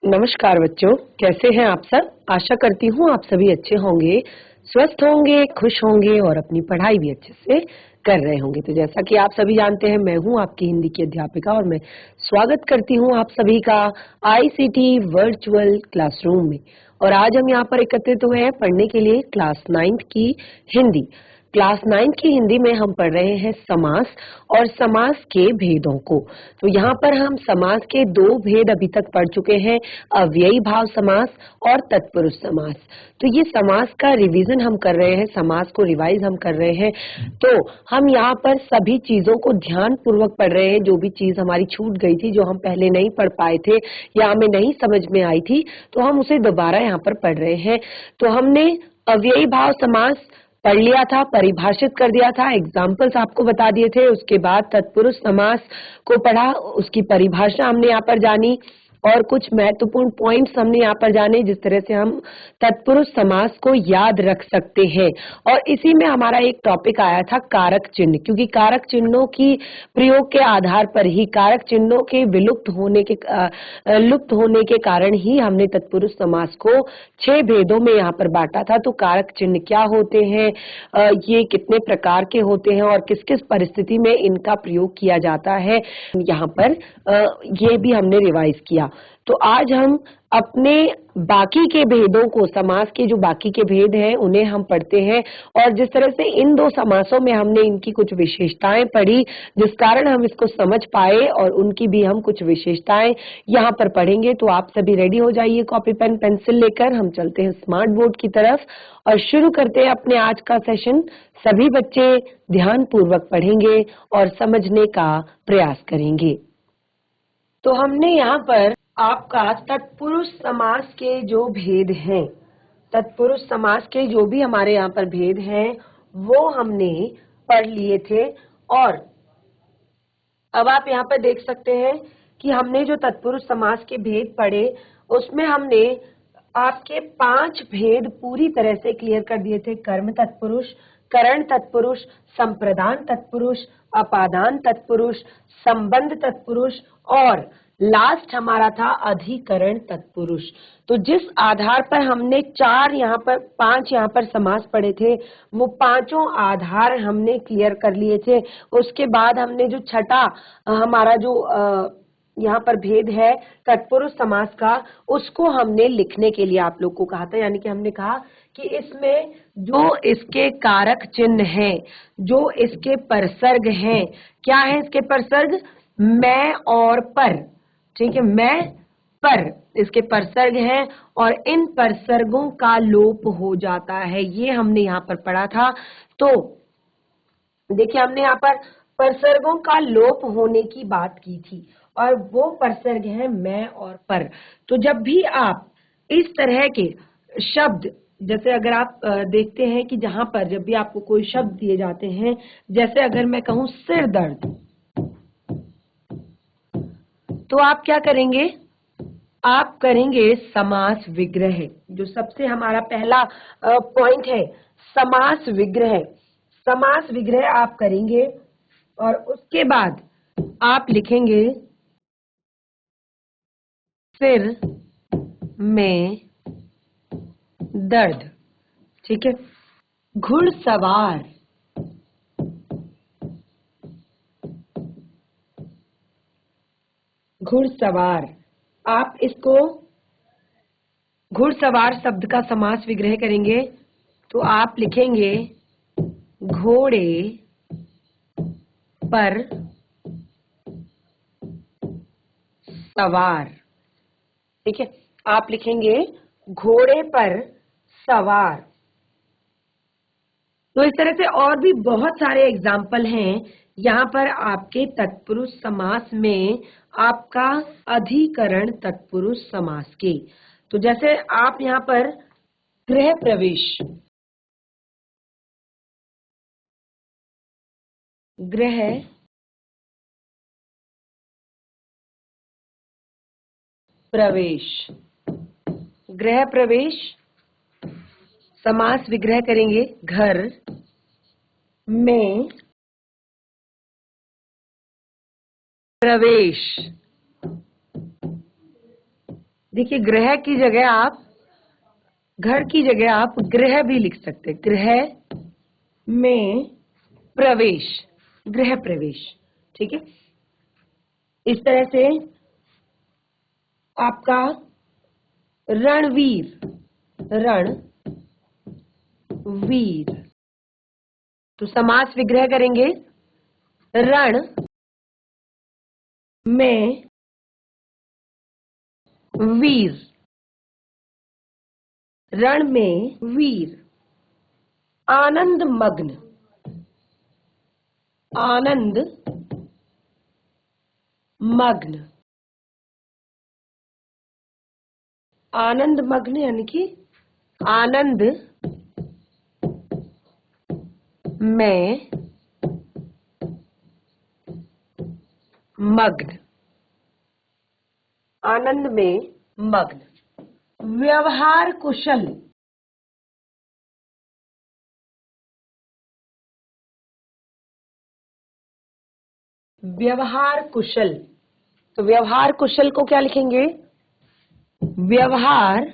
नमस्कार बच्चों, कैसे हैं आप सब। आशा करती हूँ आप सभी अच्छे होंगे, स्वस्थ होंगे, खुश होंगे और अपनी पढ़ाई भी अच्छे से कर रहे होंगे। तो जैसा कि आप सभी जानते हैं, मैं हूँ आपकी हिंदी की अध्यापिका और मैं स्वागत करती हूँ आप सभी का आईसीटी वर्चुअल क्लासरूम में। और आज हम यहाँ पर एकत्रित हुए हैं पढ़ने के लिए क्लास 9 की हिंदी। क्लास 9 की हिंदी में हम पढ़ रहे हैं समास और समास के भेदों को। तो यहाँ पर हम समास के दो भेद अभी तक पढ़ चुके हैं, अव्ययी भाव समास और तत्पुरुष समास। तो ये समास का रिवीजन हम कर रहे हैं, समास को रिवाइज हम कर रहे हैं। तो हम यहाँ पर सभी चीजों को ध्यान पूर्वक पढ़ रहे हैं। जो भी चीज हमारी छूट गई थी, जो हम पहले नहीं पढ़ पाए थे या हमें नहीं समझ में आई थी, तो हम उसे दोबारा यहाँ पर पढ़ रहे हैं। तो हमने अव्ययी भाव समास पढ़ लिया था, परिभाषित कर दिया था, एग्जाम्पल्स आपको बता दिए थे। उसके बाद तत्पुरुष समास को पढ़ा, उसकी परिभाषा हमने यहाँ पर जानी और कुछ महत्वपूर्ण पॉइंट्स हमने यहाँ पर जाने जिस तरह से हम तत्पुरुष समास को याद रख सकते हैं। और इसी में हमारा एक टॉपिक आया था कारक चिन्ह, क्योंकि कारक चिन्हों की प्रयोग के आधार पर ही, कारक चिन्हों के लुप्त होने के कारण ही हमने तत्पुरुष समास को 6 भेदों में यहाँ पर बांटा था। तो कारक चिन्ह क्या होते हैं, ये कितने प्रकार के होते हैं और किस किस परिस्थिति में इनका प्रयोग किया जाता है, यहाँ पर ये भी हमने रिवाइज किया। तो आज हम अपने बाकी के भेदों को, समास के जो बाकी के भेद हैं उन्हें हम पढ़ते हैं। और जिस तरह से इन दो समासों में हमने इनकी कुछ विशेषताएं पढ़ी, जिस कारण हम इसको समझ पाए, और उनकी भी हम कुछ विशेषताएं यहाँ पर पढ़ेंगे। तो आप सभी रेडी हो जाइए, कॉपी पेन पेंसिल लेकर हम चलते हैं स्मार्ट बोर्ड की तरफ और शुरू करते हैं अपने आज का सेशन। सभी बच्चे ध्यान पूर्वक पढ़ेंगे और समझने का प्रयास करेंगे। तो हमने यहाँ पर आपका तत्पुरुष समास के जो भेद हैं, तत्पुरुष समास के जो भी हमारे यहाँ पर भेद हैं वो हमने पढ़ लिए थे। और अब आप यहाँ पर देख सकते हैं कि हमने जो तत्पुरुष समास के भेद पढ़े उसमें हमने आपके 5 भेद पूरी तरह से क्लियर कर दिए थे। कर्म तत्पुरुष, करण तत्पुरुष, संप्रदान तत्पुरुष, अपादान तत्पुरुष, संबंध तत्पुरुष और लास्ट हमारा था अधिकरण तत्पुरुष। तो जिस आधार पर हमने 5 यहाँ पर समास पढ़े थे, वो पांचों आधार हमने क्लियर कर लिए थे। उसके बाद हमने जो छठा हमारा जो यहाँ पर भेद है तत्पुरुष समास का, उसको हमने लिखने के लिए आप लोग को कहा था। यानी कि हमने कहा कि इसमें जो इसके कारक चिन्ह हैं, जो इसके परसर्ग हैं, क्या है इसके परसर्ग, मैं और पर। ठीक है, मैं पर इसके परसर्ग हैं और इन परसर्गों का लोप हो जाता है, ये हमने यहाँ पर पढ़ा था। तो देखिए, हमने यहाँ पर परसर्गों का लोप होने की बात की थी और वो परसर्ग है मैं और पर। तो जब भी आप इस तरह के शब्द, जैसे अगर आप देखते हैं कि जहां पर जब भी आपको कोई शब्द दिए जाते हैं, जैसे अगर मैं कहूं सिर दर्द, तो आप क्या करेंगे, आप करेंगे समास विग्रह। जो सबसे हमारा पहला पॉइंट है, समास विग्रह। समास विग्रह आप करेंगे और उसके बाद आप लिखेंगे सिर में दर्द। ठीक है, घुड़सवार, घुड़सवार, आप इसको घुड़सवार शब्द का समास विग्रह करेंगे तो आप लिखेंगे घोड़े पर सवार। ठीक है, आप लिखेंगे घोड़े पर सवार। तो इस तरह से और भी बहुत सारे एग्जाम्पल हैं यहाँ पर आपके तत्पुरुष समास में, आपका अधिकरण तत्पुरुष समास के। तो जैसे आप यहाँ पर गृह प्रवेश, गृह प्रवेश, गृह प्रवेश समास विग्रह करेंगे घर में प्रवेश। देखिए गृह की जगह आप, घर की जगह आप गृह भी लिख सकते हैं। गृह में प्रवेश, गृह प्रवेश, ठीक है। इस तरह से आपका रणवीर, रणवीर, तो समास विग्रह करेंगे। रण में वीर, रण में वीर। आनंद मग्न, आनंद मग्न, आनंद मग्न यानी कि आनंद में मग्न, आनंद में मग्न। व्यवहार कुशल, व्यवहार कुशल, तो व्यवहार कुशल को क्या लिखेंगे? व्यवहार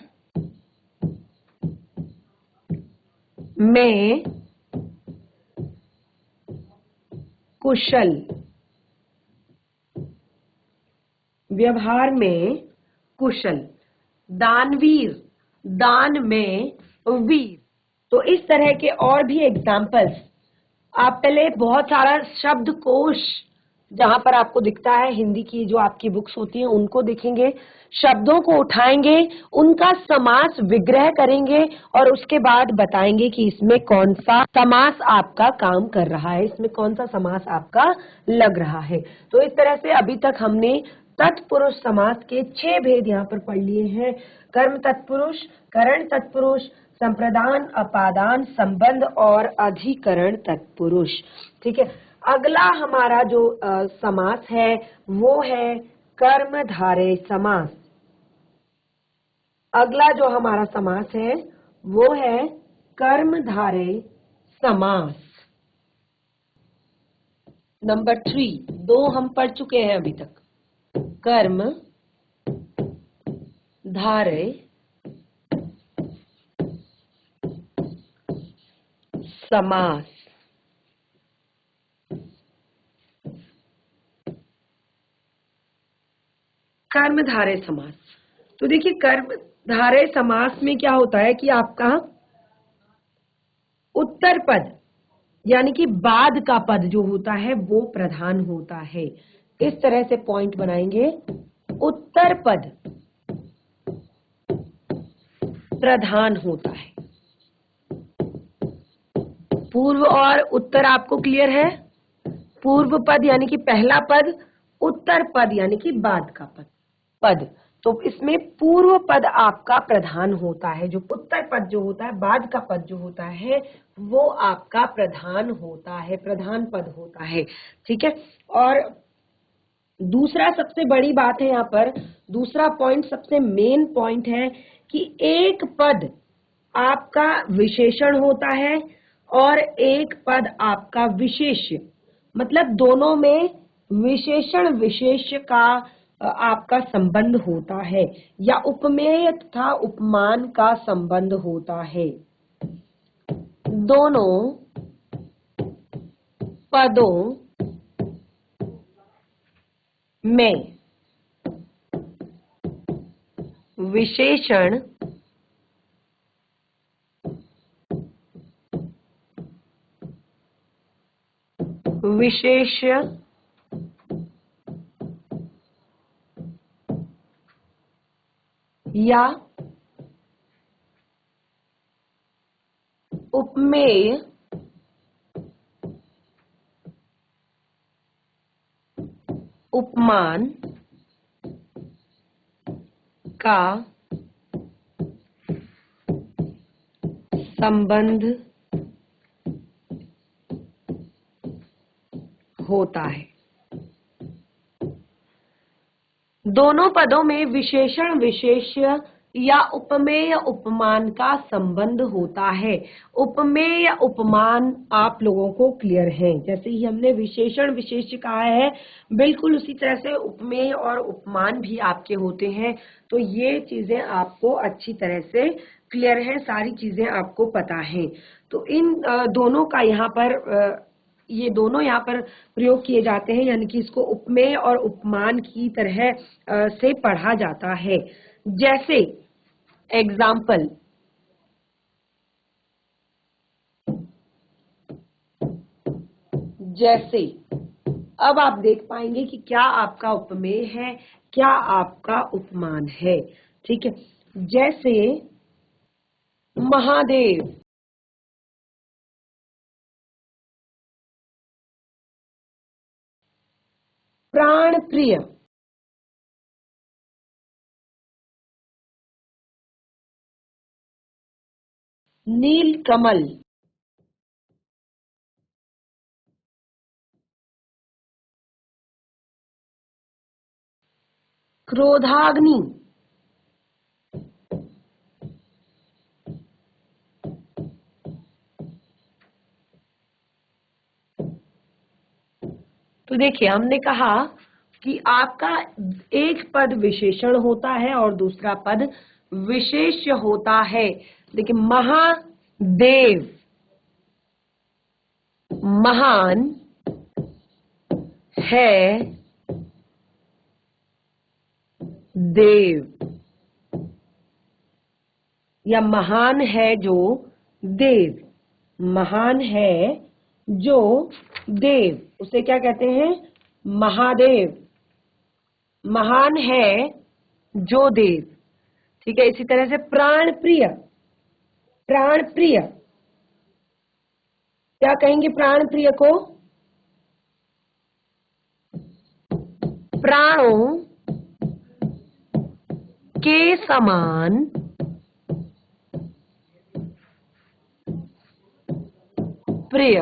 में कुशल, व्यवहार में कुशल। दानवीर, दान में वीर। तो इस तरह के और भी एग्जाम्पल्स आप पहले बहुत सारा शब्दकोश जहां पर आपको दिखता है, हिंदी की जो आपकी बुक्स होती हैं उनको देखेंगे, शब्दों को उठाएंगे, उनका समास विग्रह करेंगे और उसके बाद बताएंगे कि इसमें कौन सा समास आपका काम कर रहा है, इसमें कौन सा समास आपका लग रहा है। तो इस तरह से अभी तक हमने तत्पुरुष समास के 6 भेद यहाँ पर पढ़ लिए हैं। कर्म तत्पुरुष, करण तत्पुरुष, संप्रदान, अपादान, संबंध और अधिकरण तत्पुरुष। ठीक है। अगला हमारा जो समास है वो है कर्मधारय समास। अगला जो हमारा समास है वो है कर्मधारय समास। नंबर 3, 2 हम पढ़ चुके हैं अभी तक। कर्म धारय समास। कर्मधारय समास, तो देखिए कर्मधारय समास में क्या होता है कि आपका उत्तर पद यानी कि बाद का पद जो होता है वो प्रधान होता है। इस तरह से पॉइंट बनाएंगे। उत्तर पद प्रधान होता है। पूर्व और उत्तर आपको क्लियर है? पूर्व पद यानी कि पहला पद, उत्तर पद यानी कि बाद का पद। तो इसमें पूर्व पद आपका प्रधान होता है, जो उत्तर पद जो होता है, बाद का पद जो होता है वो आपका प्रधान होता है, प्रधान पद होता है। ठीक है। और दूसरा सबसे बड़ी बात है यहाँ पर, दूसरा पॉइंट सबसे मेन पॉइंट है कि एक पद आपका विशेषण होता है और एक पद आपका विशेष्य, मतलब दोनों में विशेषण विशेष्य का आपका संबंध होता है या उपमेय तथा उपमान का संबंध होता है। दोनों पदों में विशेषण विशेष्य या उपमेय उपमान का संबंध होता है। दोनों पदों में विशेषण विशेष्य या उपमेय या उपमान का संबंध होता है। उपमेय या उपमान आप लोगों को क्लियर है। जैसे ही हमने विशेषण विशेष्य कहा है, बिल्कुल उसी तरह से उपमेय और उपमान भी आपके होते हैं। तो ये चीजें आपको अच्छी तरह से क्लियर है, सारी चीजें आपको पता है। तो इन दोनों का यहाँ पर ये दोनों यहाँ पर प्रयोग किए जाते हैं, यानी कि इसको उपमेय और उपमान की तरह से पढ़ा जाता है। जैसे एग्जाम्पल, जैसे अब आप देख पाएंगे कि क्या आपका उपमेय है, क्या आपका उपमान है। ठीक है, जैसे महादेव, प्राण प्रिय, नील कमल, क्रोधाग्नि, तो देखिए हमने कहा कि आपका एक पद विशेषण होता है और दूसरा पद विशेष्य होता है। देखिए महादेव, महान है देव, या महान है जो देव, महान है जो देव, उसे क्या कहते हैं? महादेव। महान है जो देव। ठीक है, इसी तरह से प्राण प्रिय, प्राण प्रिय, क्या कहेंगे प्राण प्रिय को? प्राणों के समान प्रिय,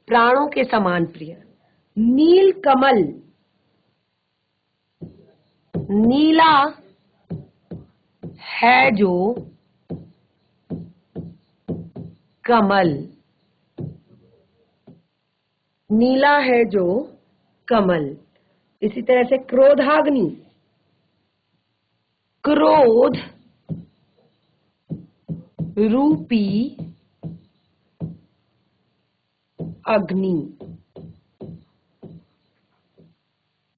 प्राणों के समान प्रिय। नील कमल, नीला है जो कमल, नीला है जो कमल। इसी तरह से क्रोधाग्नि, क्रोध रूपी अग्नि,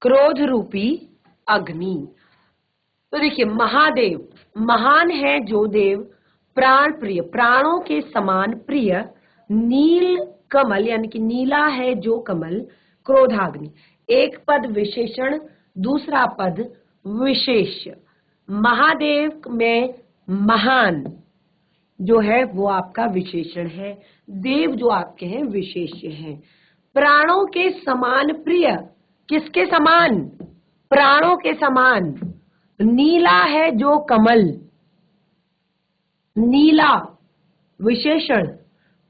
क्रोध रूपी अग्नि। तो देखिए महादेव, महान है जो देव, प्राण प्रिय, प्राणों के समान प्रिय, नील कमल यानी कि नीला है जो कमल, क्रोधाग्नि। एक पद विशेषण, दूसरा पद विशेष्य। महादेव में महान जो है वो आपका विशेषण है, देव जो आपके हैं विशेष्य हैं। प्राणों के समान प्रिय, किसके समान? प्राणों के समान। नीला है जो कमल, नीला विशेषण।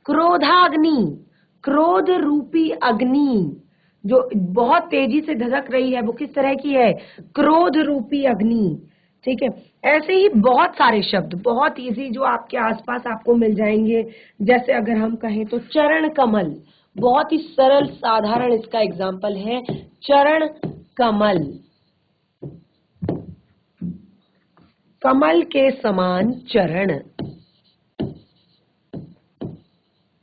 क्रोधाग्नि, क्रोध रूपी अग्नि जो बहुत तेजी से धधक रही है, वो किस तरह की है? क्रोध रूपी अग्नि। ठीक है, ऐसे ही बहुत सारे शब्द बहुत इजी जो आपके आसपास आपको मिल जाएंगे। जैसे अगर हम कहें तो चरण कमल, बहुत ही सरल साधारण इसका एग्जाम्पल है चरण कमल। कमल के समान चरण,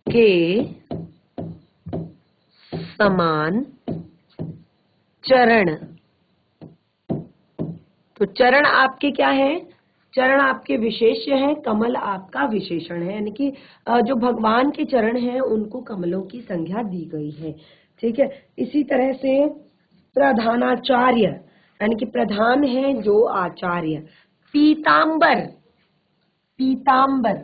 के समान चरण। तो चरण आपके क्या है? चरण आपके विशेष्य हैं, कमल आपका विशेषण है, यानी कि जो भगवान के चरण हैं उनको कमलों की संज्ञा दी गई है। ठीक है, इसी तरह से प्रधानाचार्य यानी कि प्रधान है जो आचार्य। पीतांबर, पीतांबर,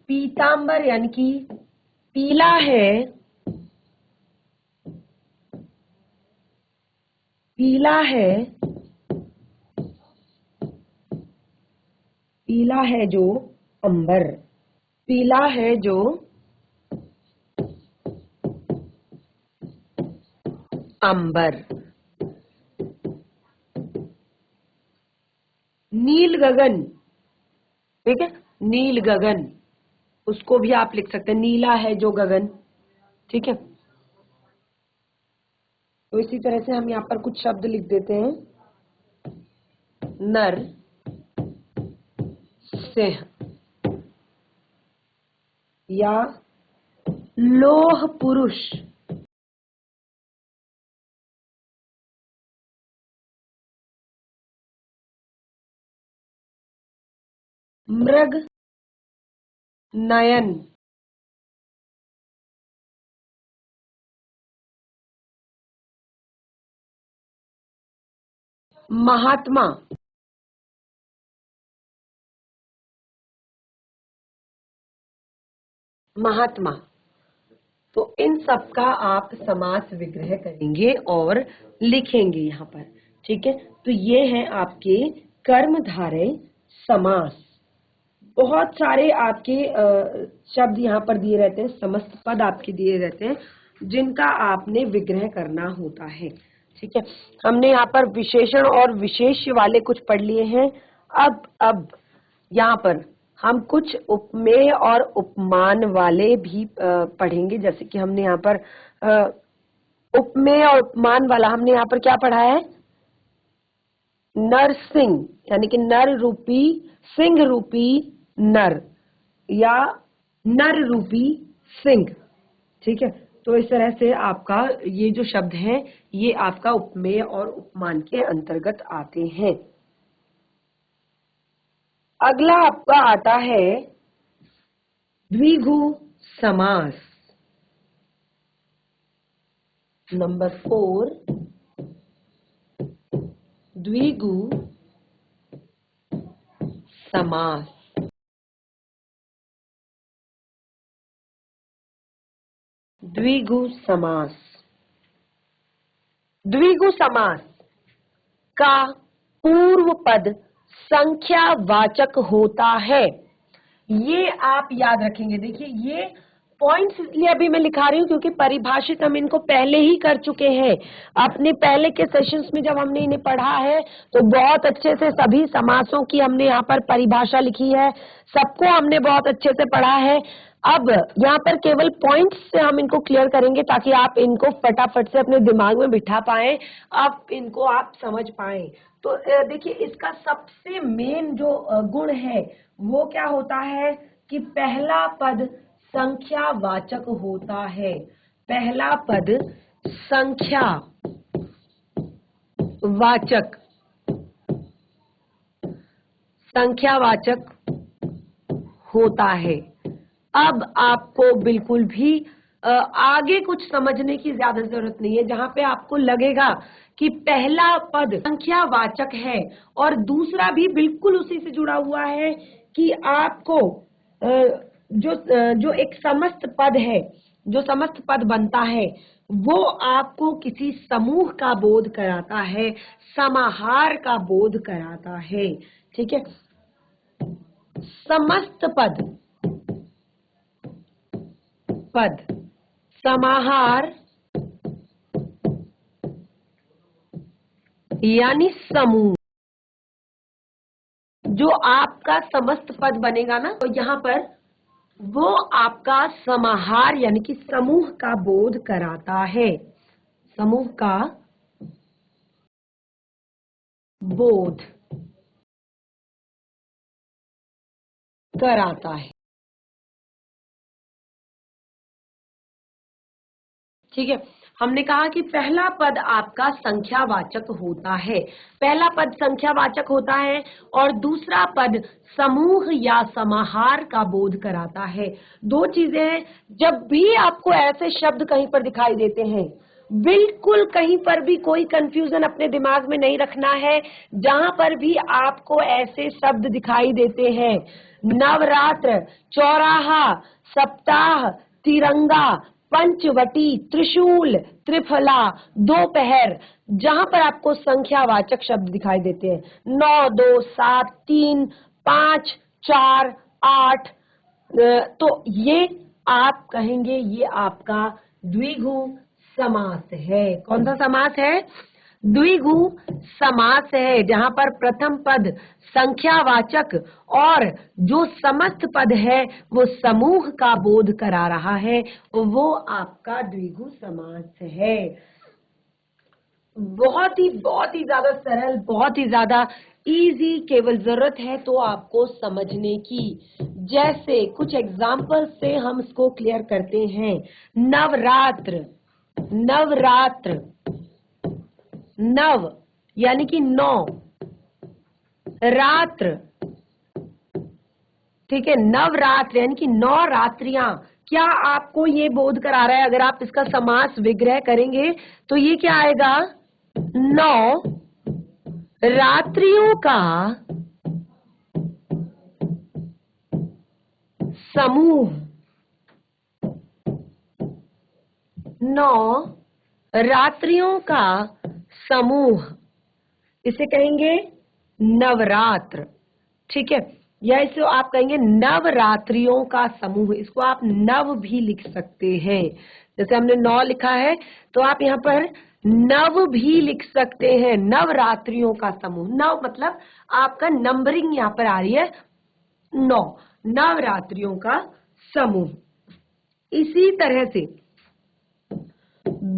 पीतांबर यानी कि पीला है, पीला है, पीला है जो अंबर, पीला है जो अंबर। नील गगन, ठीक है, नील गगन, उसको भी आप लिख सकते हैं, नीला है जो गगन, ठीक है। तो इसी तरह से हम यहाँ पर कुछ शब्द लिख देते हैं, नर सिंह या लोह पुरुष, मृग नयन, महात्मा, महात्मा। तो इन सब का आप समास विग्रह करेंगे और लिखेंगे यहाँ पर, ठीक है। तो ये है आपके कर्मधारय समास। बहुत सारे आपके शब्द यहाँ पर दिए रहते हैं, समस्त पद आपके दिए रहते हैं, जिनका आपने विग्रह करना होता है, ठीक है। हमने यहाँ पर विशेषण और विशेष्य वाले कुछ पढ़ लिए हैं। अब यहाँ पर हम कुछ उपमेय और उपमान वाले भी पढ़ेंगे। जैसे कि हमने यहाँ पर उपमेय और उपमान वाला हमने यहाँ पर क्या पढ़ा है, नरसिंह, यानी कि नर रूपी, सिंह रूपी नर या नर रूपी सिंह, ठीक है। तो इस तरह से आपका ये जो शब्द है ये आपका उपमेय और उपमान के अंतर्गत आते हैं। अगला आपका आता है द्विगु समास। नंबर 4, द्विगु समास। द्विगु समास, द्विगु समास का पूर्व पद संख्यावाचक होता है। ये आप याद रखेंगे। देखिए ये पॉइंट्स इसलिए अभी मैं लिखा रही हूँ क्योंकि परिभाषित हम इनको पहले ही कर चुके हैं। अपने पहले के सेशंस में जब हमने इन्हें पढ़ा है तो बहुत अच्छे से सभी समासों की हमने यहाँ पर परिभाषा लिखी है, सबको हमने बहुत अच्छे से पढ़ा है। अब यहाँ पर केवल पॉइंट्स से हम इनको क्लियर करेंगे ताकि आप इनको फटाफट से अपने दिमाग में बिठा पाएं, अब इनको आप समझ पाएं। तो देखिए इसका सबसे मेन जो गुण है वो क्या होता है कि पहला पद संख्यावाचक होता है। पहला पद संख्यावाचक, संख्यावाचक होता है। अब आपको बिल्कुल भी आगे कुछ समझने की ज्यादा जरूरत नहीं है। जहां पे आपको लगेगा कि पहला पद संख्यावाचक है और दूसरा भी बिल्कुल उसी से जुड़ा हुआ है कि आपको जो एक समस्त पद है, जो समस्त पद बनता है वो आपको किसी समूह का बोध कराता है, समाहार का बोध कराता है, ठीक है। समस्त पद, पद समाहार यानी समूह, जो आपका समस्त पद बनेगा ना तो यहाँ पर वो आपका समाहार यानी कि समूह का बोध कराता है, समूह का बोध कराता है, ठीक है। हमने कहा कि पहला पद आपका संख्यावाचक होता है, पहला पद संख्यावाचक होता है और दूसरा पद समूह या समाहार का बोध कराता है। दो चीजें हैं, जब भी आपको ऐसे शब्द कहीं पर दिखाई देते हैं बिल्कुल कहीं पर भी कोई कंफ्यूजन अपने दिमाग में नहीं रखना है। जहां पर भी आपको ऐसे शब्द दिखाई देते हैं, नवरात्र, चौराहा, सप्ताह, तिरंगा, पंचवटी, त्रिशूल, त्रिफला, दोपहर, जहां पर आपको संख्यावाचक शब्द दिखाई देते हैं 9, 2, 7, 3, 5, 4, 8, तो ये आप कहेंगे ये आपका द्विगु समास है। कौन सा समास है? द्विगु समास है जहां पर प्रथम पद संख्यावाचक और जो समस्त पद है वो समूह का बोध करा रहा है, वो आपका द्विगु समास है। बहुत ही ज्यादा सरल, बहुत ही ज्यादा इजी, केवल जरूरत है तो आपको समझने की। जैसे कुछ एग्जाम्पल से हम इसको क्लियर करते हैं। नवरात्र, नवरात्र, नव यानी कि 9, रात्र, ठीक है, नवरात्र यानी कि 9 रात्रियां। क्या आपको ये बोध करा रहा है? अगर आप इसका समास विग्रह करेंगे तो ये क्या आएगा? 9 रात्रियों का समूह, 9 रात्रियों का समूह, इसे कहेंगे नवरात्र, ठीक है। या इसे आप कहेंगे नवरात्रियों का समूह, इसको आप नव भी लिख सकते हैं। जैसे हमने 9 लिखा है तो आप यहाँ पर नव भी लिख सकते हैं, नवरात्रियों का समूह। नव मतलब आपका नंबरिंग यहाँ पर आ रही है 9, नवरात्रियों का समूह। इसी तरह से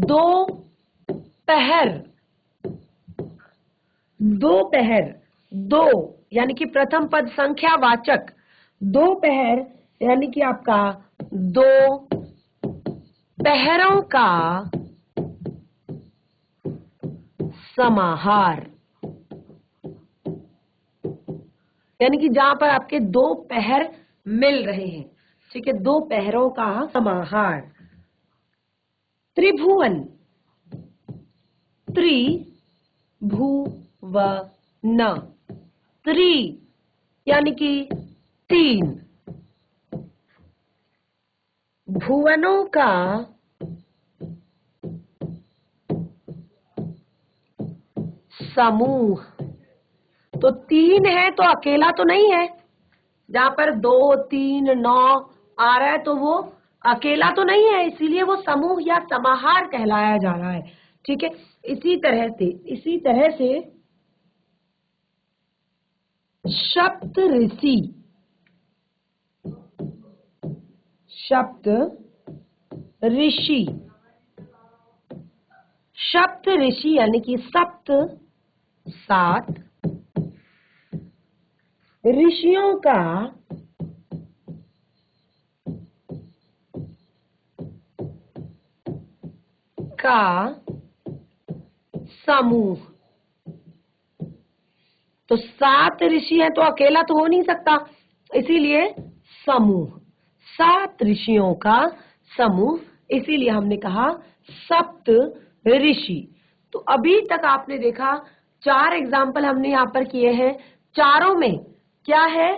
दोपहर, दोपहर, दो यानी कि प्रथम पद संख्यावाचक, दोपहर यानी कि आपका 2 पहरों का समाहार, यानी कि जहां पर आपके 2 पहर मिल रहे हैं, ठीक है, 2 पहरों का समाहार। त्रिभुवन, त्रिभुवन, त्रि यानी कि 3, भुवनों का समूह। तो 3 है तो अकेला तो नहीं है, जहां पर 2, 3, 9 आ रहा है तो वो अकेला तो नहीं है, इसीलिए वो समूह या समाहार कहलाया जा रहा है, ठीक है। इसी तरह से सप्त ऋषि, सप्त ऋषि, सप्त ऋषि यानी कि सप्त 7 ऋषियों का समूह। तो 7 ऋषि हैं तो अकेला तो हो नहीं सकता, इसीलिए समूह, 7 ऋषियों का समूह, इसीलिए हमने कहा सप्त ऋषि। तो अभी तक आपने देखा 4 एग्जाम्पल हमने यहाँ पर किए हैं। चारों में क्या है?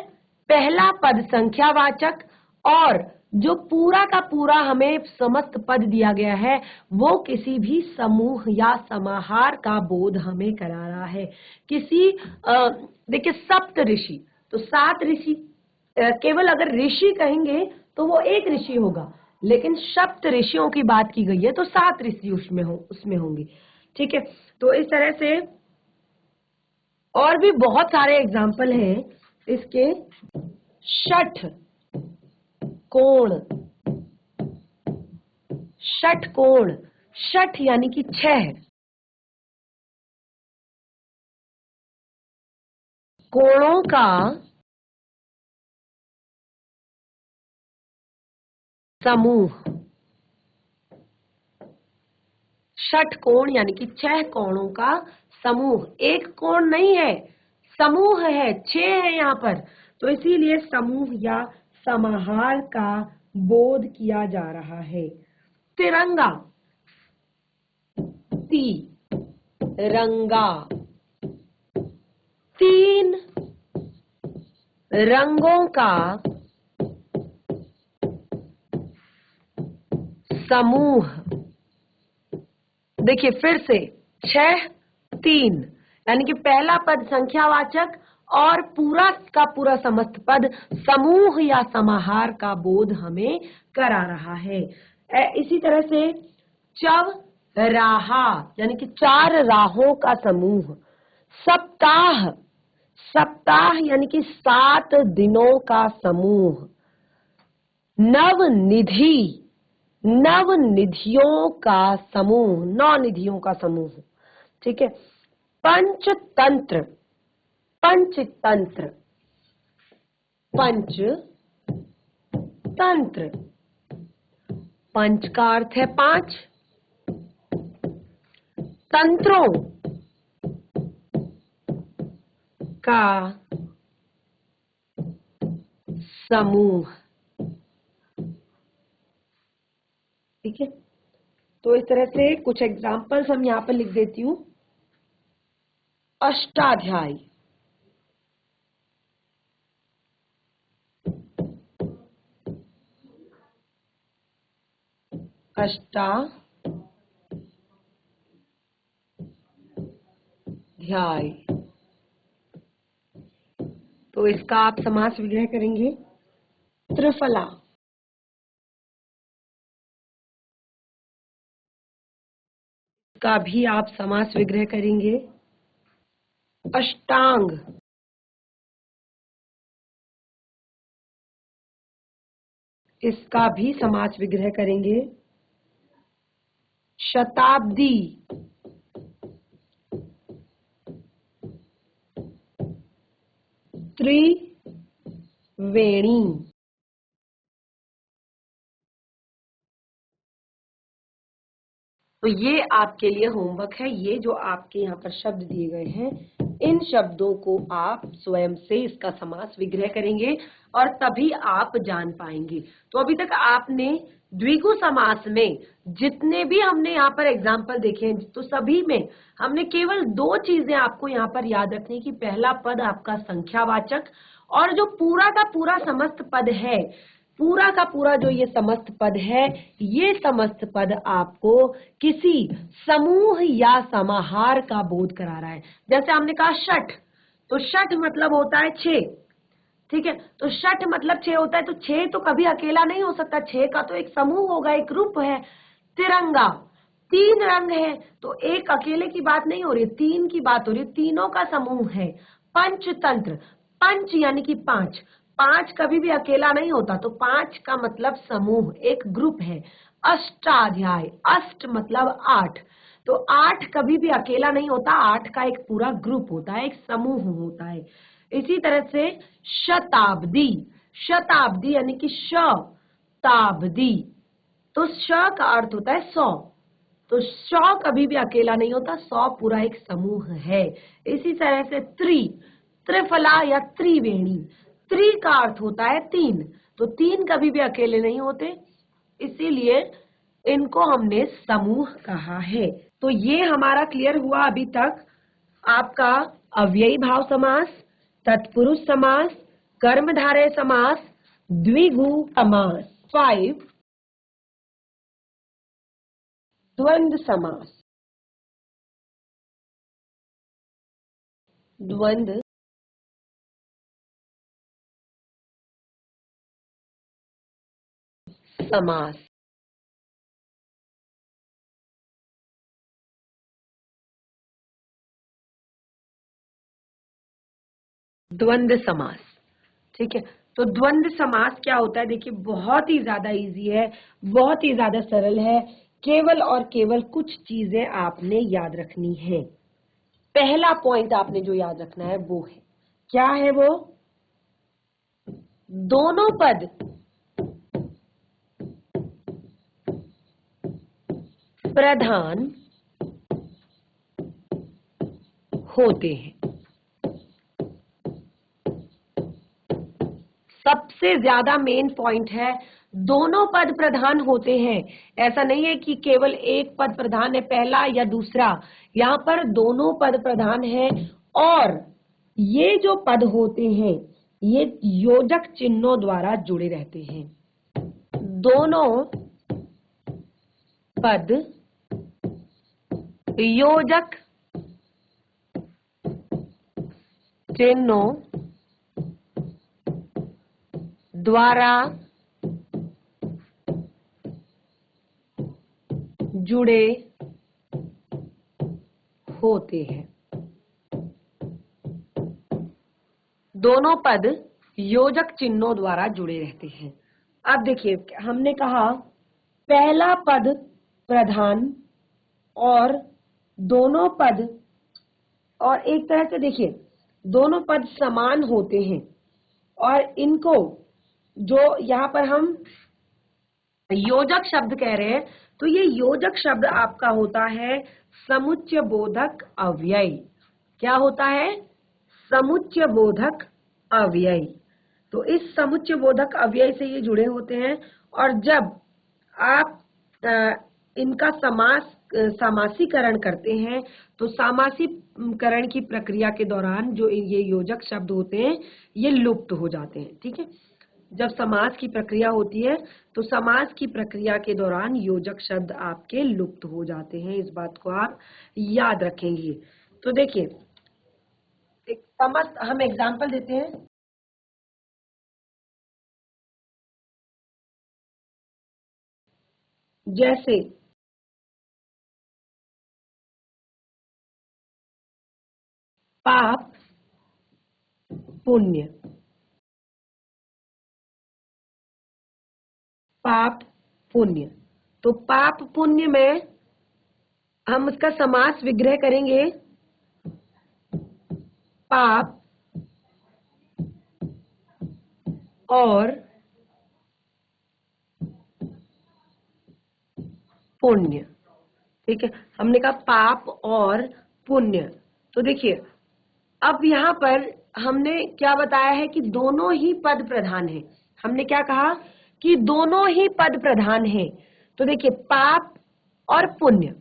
पहला पद संख्यावाचक और जो पूरा का पूरा हमें समस्त पद दिया गया है वो किसी भी समूह या समाहार का बोध हमें करा रहा है। किसी देखिए सप्त ऋषि तो 7 ऋषि, केवल अगर ऋषि कहेंगे तो वो एक ऋषि होगा, लेकिन सप्त ऋषियों की बात की गई है तो 7 ऋषि उसमें होंगे, ठीक है। तो इस तरह से और भी बहुत सारे एग्जाम्पल हैं इसके। षठ कोण, षठ कोण, षठ यानी कि 6, कोणों का समूह, षठ कोण यानी कि 6 कोणों का समूह। एक कोण नहीं है, समूह है, 6 है यहाँ पर, तो इसीलिए समूह या समाहार का बोध किया जा रहा है। तिरंगा, तिरंगा, 3 रंगों का समूह। देखिए फिर से 6, 3 यानी कि पहला पद संख्यावाचक और पूरा का पूरा समस्त पद समूह या समाहार का बोध हमें करा रहा है। इसी तरह से चव राहा यानी कि 4 राहों का समूह। सप्ताह, सप्ताह यानी कि 7 दिनों का समूह। नवनिधि, नवनिधियों का समूह, 9 निधियों का समूह। ठीक है। पंचतंत्र, पंचतंत्र, पंचतंत्र, पंच का अर्थ है 5, तंत्रों का समूह। ठीक है। तो इस तरह से कुछ एग्जाम्पल्स हम यहाँ पर लिख देती हूँ। अष्टाध्यायी, अष्टाध्यायी, तो इसका आप समास विग्रह करेंगे। त्रिफला, का भी आप समास विग्रह करेंगे। अष्टांग, इसका भी समास विग्रह करेंगे। शताब्दी, त्रिवेणी, तो ये आपके लिए होमवर्क है। ये जो आपके यहाँ पर शब्द दिए गए हैं, इन शब्दों को आप स्वयं से इसका समास विग्रह करेंगे और तभी आप जान पाएंगे। तो अभी तक आपने द्विगु समास में जितने भी हमने यहाँ पर एग्जाम्पल देखे हैं, तो सभी में हमने केवल 2 चीजें आपको यहाँ पर याद रखनी कि पहला पद आपका संख्यावाचक, और जो पूरा का पूरा समस्त पद है, पूरा का पूरा जो ये समस्त पद है, ये समस्त पद आपको किसी समूह या समाहार का बोध करा रहा है। जैसे हमने कहा षठ, तो षठ मतलब होता है 6। ठीक है। तो षठ मतलब 6 होता है, तो 6 तो कभी अकेला नहीं हो सकता, 6 का तो एक समूह होगा, एक ग्रुप है। तिरंगा, 3 रंग है, तो एक अकेले की बात नहीं हो रही, 3 की बात हो रही है, तीनों का समूह है। पंचतंत्र, पंच यानी कि 5, 5 कभी भी अकेला नहीं होता, तो 5 का मतलब समूह, एक ग्रुप है। अष्टाध्याय, अष्ट मतलब 8, तो 8 कभी भी अकेला नहीं होता, 8 का एक पूरा ग्रुप होता है, एक समूह होता है। इसी तरह से शताब्दी, शताब्दी यानी कि शताब्दी, तो श का अर्थ होता है 100, तो 100 कभी भी अकेला नहीं होता, 100 पूरा एक समूह है। इसी तरह से त्रिफला या त्रिवेणी, त्रि का अर्थ होता है 3, तो 3 कभी भी अकेले नहीं होते, इसीलिए इनको हमने समूह कहा है। तो ये हमारा क्लियर हुआ अभी तक आपका अव्ययी भाव समास, तत्पुरुष समास, कर्मधारय समास, द्विगु समास। 5 द्वंद्व समास, द्वंद्व समास। द्वंद्व समास, ठीक है। तो द्वंद्व समास क्या होता है, देखिए बहुत ही ज्यादा इजी है, बहुत ही ज्यादा सरल है। केवल और केवल कुछ चीजें आपने याद रखनी है। पहला पॉइंट आपने जो याद रखना है वो है, क्या है वो, दोनों पद प्रधान होते हैं। सबसे ज्यादा मेन पॉइंट है, दोनों पद प्रधान होते हैं। ऐसा नहीं है कि केवल एक पद प्रधान है, पहला या दूसरा, यहाँ पर दोनों पद प्रधान है। और ये जो पद होते हैं, ये योजक चिन्हों द्वारा जुड़े रहते हैं। दोनों पद योजक चिन्हों द्वारा जुड़े होते हैं। दोनों पद योजक चिन्हों द्वारा जुड़े रहते हैं। अब देखिए, हमने कहा पहला पद प्रधान और दोनों पद, और एक तरह से देखिए दोनों पद समान होते हैं, और इनको जो यहाँ पर हम योजक शब्द कह रहे हैं, तो ये योजक शब्द आपका होता है समुच्चय बोधक अव्यय। क्या होता है? समुच्चय बोधक अव्यय। तो इस समुच्चय बोधक अव्यय से ये जुड़े होते हैं, और जब आप इनका समासीकरण करते हैं तो समासीकरण की प्रक्रिया के दौरान जो ये योजक शब्द होते हैं ये लुप्त हो जाते हैं। ठीक है, जब समास की प्रक्रिया होती है तो समास की प्रक्रिया के दौरान योजक शब्द आपके लुप्त हो जाते हैं। इस बात को आप याद रखेंगे। तो देखिए, हम एग्जाम्पल देते हैं। जैसे पाप पुण्य, पाप पुण्य। तो पाप पुण्य में हम उसका समास विग्रह करेंगे, पाप और पुण्य। ठीक है, हमने कहा पाप और पुण्य। तो देखिए, अब यहाँ पर हमने क्या बताया है कि दोनों ही पद प्रधान हैं। हमने क्या कहा कि दोनों ही पद प्रधान हैं। तो देखिए, पाप और पुण्य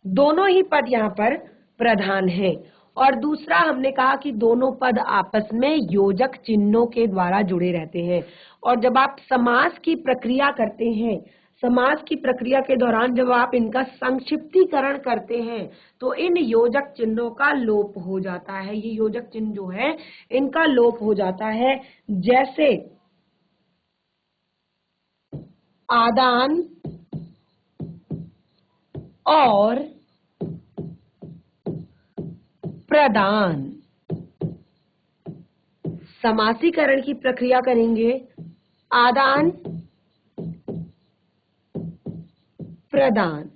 दोनों ही पद यहाँ पर प्रधान हैं। और दूसरा हमने कहा कि दोनों पद आपस में योजक चिन्हों के द्वारा जुड़े रहते हैं। और जब आप समास की प्रक्रिया करते हैं, समास की प्रक्रिया के दौरान जब आप इनका संक्षिप्तीकरण करते हैं तो इन योजक चिन्हों का लोप हो जाता है। ये योजक चिन्ह जो है इनका लोप हो जाता है। जैसे आदान और प्रदान। समासीकरण की प्रक्रिया करेंगे, आदान प्रदान।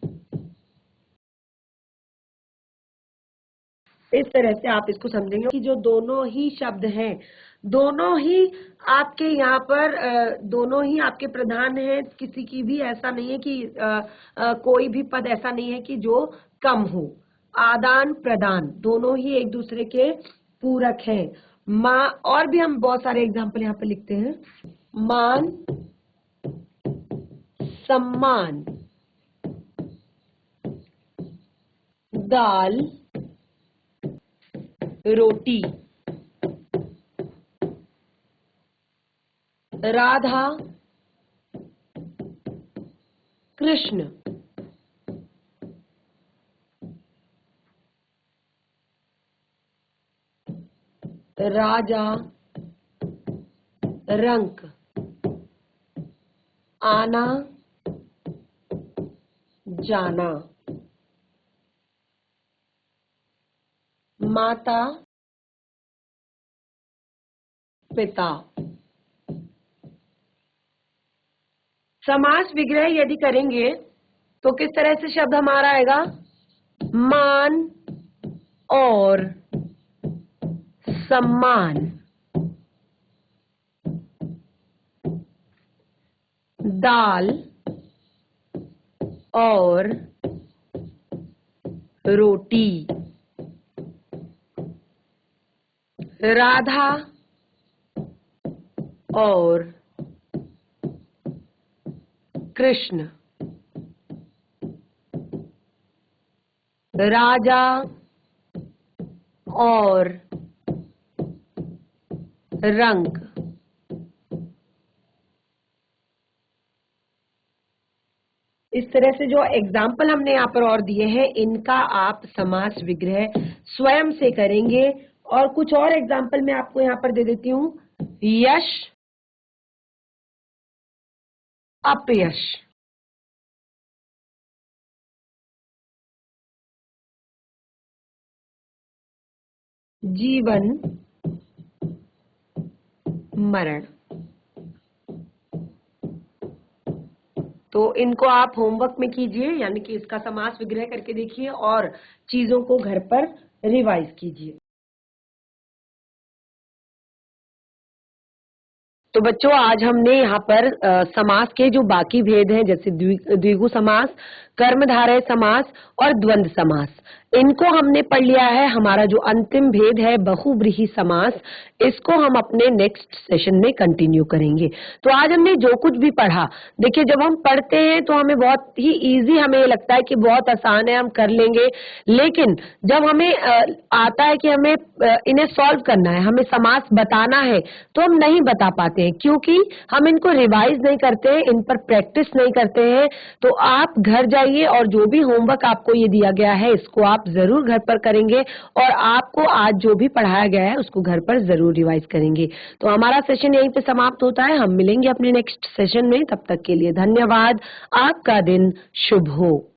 इस तरह से आप इसको समझेंगे कि जो दोनों ही शब्द हैं, दोनों ही आपके यहाँ पर दोनों ही आपके प्रधान हैं। किसी की भी ऐसा नहीं है कि कोई भी पद ऐसा नहीं है कि जो कम हो। आदान प्रदान दोनों ही एक दूसरे के पूरक हैं। माँ, और भी हम बहुत सारे एग्जाम्पल यहाँ पे लिखते हैं। मान सम्मान, दाल रोटी, राधा कृष्ण, राजा रंक, आना जाना, माता पिता। समास विग्रह यदि करेंगे तो किस तरह से शब्द हमारा आएगा? मान और सम्मान, दाल और रोटी, राधा और कृष्ण, राजा और रंग। इस तरह से जो एग्जाम्पल हमने यहाँ पर और दिए हैं, इनका आप समास विग्रह स्वयं से करेंगे। और कुछ और एग्जाम्पल मैं आपको यहाँ पर दे देती हूँ। यश अपयश, जीवन मरण। तो इनको आप होमवर्क में कीजिए, यानी कि इसका समास विग्रह करके देखिए और चीजों को घर पर रिवाइज कीजिए। तो बच्चों आज हमने यहाँ पर समास के जो बाकी भेद हैं, जैसे द्विगु समास, कर्मधारय समास और द्वंद्व समास, इनको हमने पढ़ लिया है। हमारा जो अंतिम भेद है बहुव्रीहि समास, इसको हम अपने नेक्स्ट सेशन में कंटिन्यू करेंगे। तो आज हमने जो कुछ भी पढ़ा, देखिए जब हम पढ़ते हैं तो हमें बहुत ही इजी, हमें लगता है कि बहुत आसान है, हम कर लेंगे, लेकिन जब हमें आता है कि हमें इन्हें सॉल्व करना है, हमें समास बताना है, तो हम नहीं बता पाते हैं, क्योंकि हम इनको रिवाइज नहीं करते हैं, इन पर प्रैक्टिस नहीं करते हैं। तो आप घर जाइए और जो भी होमवर्क आपको ये दिया गया है, इसको आप जरूर घर पर करेंगे और आपको आज जो भी पढ़ाया गया है उसको घर पर जरूर रिवाइज करेंगे। तो हमारा सेशन यहीं पे समाप्त होता है, हम मिलेंगे अपने नेक्स्ट सेशन में। तब तक के लिए धन्यवाद। आपका दिन शुभ हो।